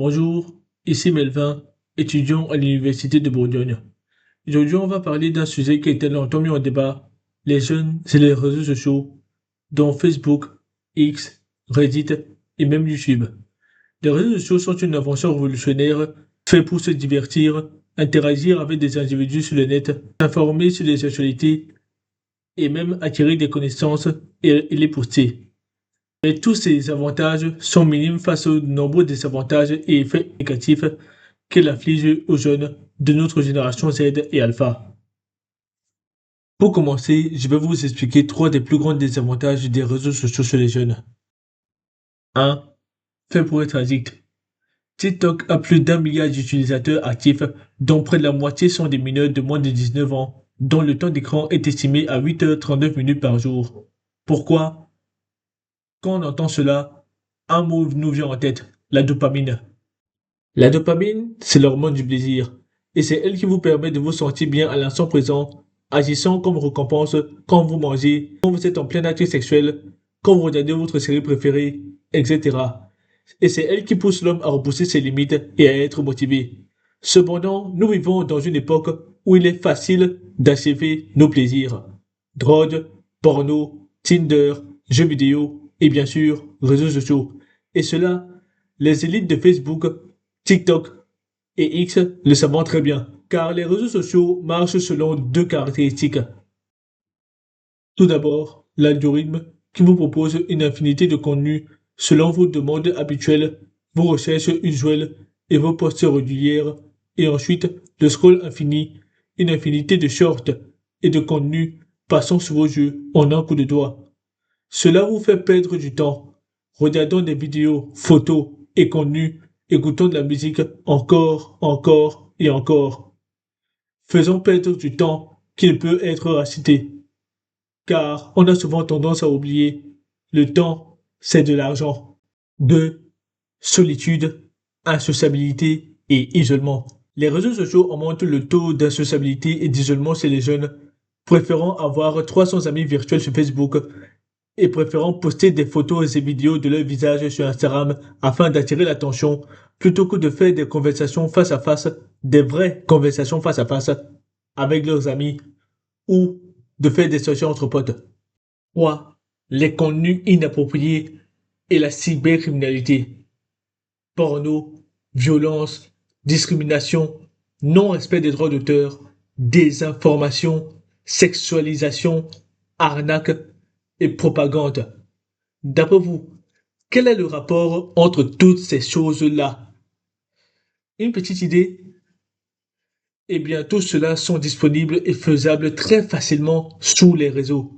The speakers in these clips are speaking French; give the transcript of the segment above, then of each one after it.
Bonjour, ici Melvin, étudiant à l'Université de Bourgogne. Aujourd'hui, on va parler d'un sujet qui a été longtemps mis en débat, les jeunes et les réseaux sociaux, dont Facebook, X, Reddit et même YouTube. Les réseaux sociaux sont une invention révolutionnaire faite pour se divertir, interagir avec des individus sur le net, s'informer sur les actualités et même acquérir des connaissances et les poster. Mais tous ces avantages sont minimes face aux nombreux désavantages et effets négatifs qu'elle afflige aux jeunes de notre génération Z et Alpha. Pour commencer, je vais vous expliquer trois des plus grands désavantages des réseaux sociaux sur les jeunes. 1. Fait pour être addict. TikTok a plus d'1 milliard d'utilisateurs actifs, dont près de la moitié sont des mineurs de moins de 19 ans, dont le temps d'écran est estimé à 8h39 minutes par jour. Pourquoi? Quand on entend cela, un mot nous vient en tête, la dopamine. La dopamine, c'est l'hormone du plaisir, et c'est elle qui vous permet de vous sentir bien à l'instant présent, agissant comme récompense quand vous mangez, quand vous êtes en plein acte sexuel, quand vous regardez votre série préférée, etc. Et c'est elle qui pousse l'homme à repousser ses limites et à être motivé. Cependant, nous vivons dans une époque où il est facile d'achever nos plaisirs. Drogue, porno, Tinder, jeux vidéo et bien sûr réseaux sociaux. Et cela, les élites de Facebook, TikTok et X le savent très bien, car les réseaux sociaux marchent selon deux caractéristiques. Tout d'abord, l'algorithme qui vous propose une infinité de contenus selon vos demandes habituelles, vos recherches usuelles et vos posts régulières, et ensuite le scroll infini, une infinité de shorts et de contenus passant sous vos yeux en un coup de doigt. Cela vous fait perdre du temps, regardant des vidéos, photos et contenus, écoutant de la musique encore et encore, faisant perdre du temps qui ne peut être racheté. Car on a souvent tendance à oublier, le temps, c'est de l'argent. 2. Solitude, insociabilité et isolement. Les réseaux sociaux augmentent le taux d'insociabilité et d'isolement chez les jeunes, préférant avoir 300 amis virtuels sur Facebook et préférant poster des photos et vidéos de leur visage sur Instagram afin d'attirer l'attention, plutôt que de faire des conversations face à face, des vraies conversations face à face avec leurs amis ou de faire des sorties entre potes. 3. Les contenus inappropriés et la cybercriminalité. Porno, violence, discrimination, non-respect des droits d'auteur, désinformation, sexualisation, arnaque et propagande. D'après vous, quel est le rapport entre toutes ces choses-là? Une petite idée? Eh bien, tout cela sont disponibles et faisables très facilement sous les réseaux.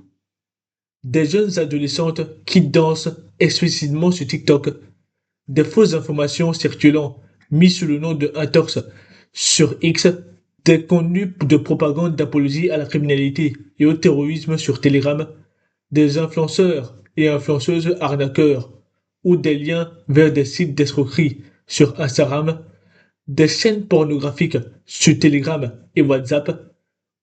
Des jeunes adolescentes qui dansent explicitement sur TikTok, des fausses informations circulant, mis sous le nom de intox sur X, des contenus de propagande d'apologie à la criminalité et au terrorisme sur Telegram, des influenceurs et influenceuses arnaqueurs, ou des liens vers des sites d'escroquerie sur Instagram, des chaînes pornographiques sur Telegram et WhatsApp,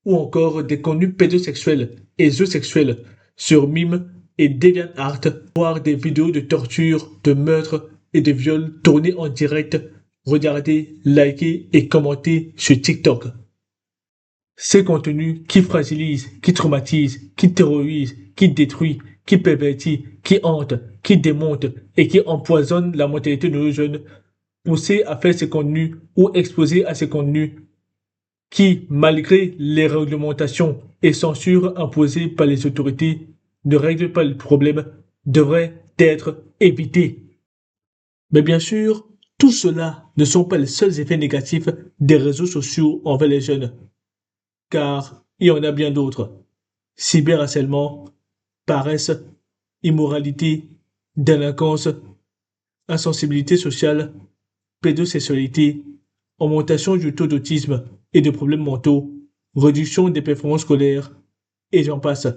ou encore des contenus pédosexuels et zoosexuels sur Mime et DeviantArt, voire des vidéos de torture, de meurtre et de viol tournées en direct, regardées, likées et commentées sur TikTok. Ces contenus qui fragilisent, qui traumatisent, qui terrorisent, qui détruisent, qui pervertissent, qui hantent, qui démontent et qui empoisonnent la mentalité de nos jeunes, poussés à faire ces contenus ou exposés à ces contenus, qui, malgré les réglementations et censures imposées par les autorités, ne règlent pas le problème, devraient être évités. Mais bien sûr, tout cela ne sont pas les seuls effets négatifs des réseaux sociaux envers les jeunes, car il y en a bien d'autres. Cyberharcèlement, paresse, immoralité, délinquance, insensibilité sociale, pédosexualité, augmentation du taux d'autisme et de problèmes mentaux, réduction des performances scolaires, et j'en passe.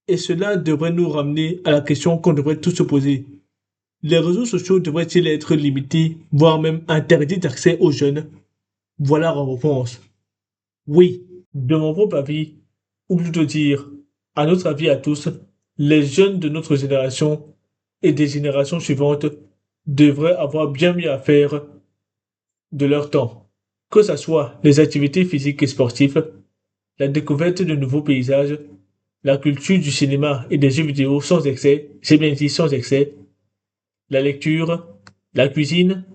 Et cela devrait nous ramener à la question qu'on devrait tous se poser. Les réseaux sociaux devraient-ils être limités, voire même interdits d'accès aux jeunes? Voilà la réponse. Oui, de mon propre avis, ou plutôt dire, à notre avis à tous, les jeunes de notre génération et des générations suivantes devraient avoir bien mieux à faire de leur temps. Que ce soit les activités physiques et sportives, la découverte de nouveaux paysages, la culture du cinéma et des jeux vidéo sans excès, j'ai bien dit sans excès, la lecture, la cuisine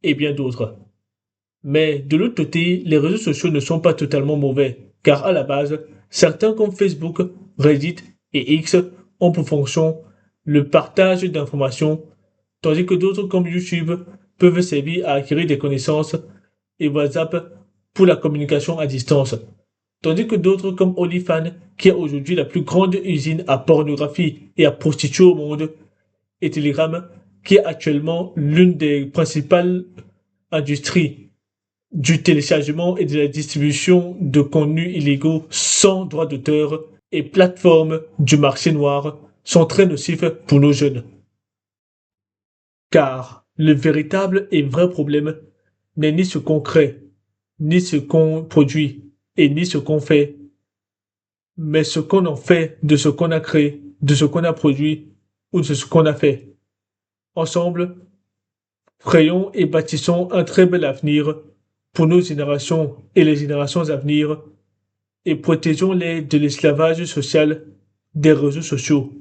et bien d'autres. Mais de l'autre côté, les réseaux sociaux ne sont pas totalement mauvais, car à la base, certains comme Facebook, Reddit et X ont pour fonction le partage d'informations, tandis que d'autres comme YouTube peuvent servir à acquérir des connaissances et WhatsApp pour la communication à distance. Tandis que d'autres comme OnlyFans, qui est aujourd'hui la plus grande usine à pornographie et à prostituer au monde, et Telegram, qui est actuellement l'une des principales industries du téléchargement et de la distribution de contenus illégaux sans droit d'auteur et plateformes du marché noir, sont très nocifs pour nos jeunes. Car le véritable et vrai problème n'est ni ce qu'on crée, ni ce qu'on produit, et ni ce qu'on fait, mais ce qu'on en fait de ce qu'on a créé, de ce qu'on a produit ou de ce qu'on a fait. Ensemble, créons et bâtissons un très bel avenir pour nos générations et les générations à venir et protégeons-les de l'esclavage social des réseaux sociaux.